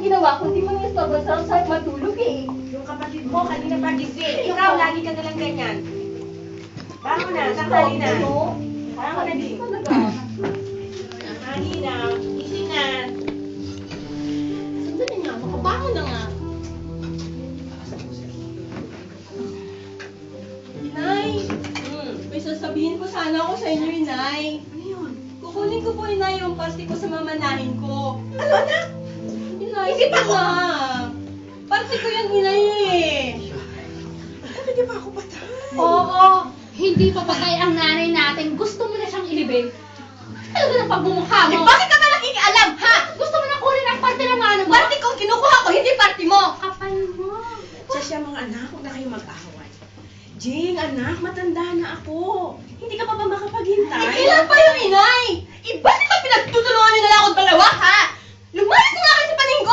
ginawa, kundi mangistorbo sa matulog eh. Yung kapatid mo, kanina pa gising. Ikaw, lagi ka nalang ganyan. Bango na, tanghali na. Bango na, di. Talaga. Tanghali na, gising na. Sandali nga, makabangon na nga. Inay! May sasabihin ko sana ako sa inyo, Inay. Ano yun? Kukunin ko po, Inay, yung parte ko sa mamanahin ko. Ano, anak? Inay, Hindi pa na. Parte ko yan, Inay eh. Ano, di ba ako patay? Oo, hindi pa patay ang nanay natin. Gusto mo na siyang ilibing. Talaga ng pagmumukha mo. Eh, bakit ka ba nakikialam, ha? Gusto mo na kunin ang parte ng ano mo? Parte ko, kinukuha ko, hindi parte mo. Kapal mo. Sasya, mga anak, huwag na kayong mag-away. Jing, anak, matanda na ako. Hindi ka pa ba makapaghintay? Eh, kailan pa yung Inay? Eh, bakit ba pinagtutulungan niyo na lang akong dalawa, ha? Lumayas na nga kayo sa paningin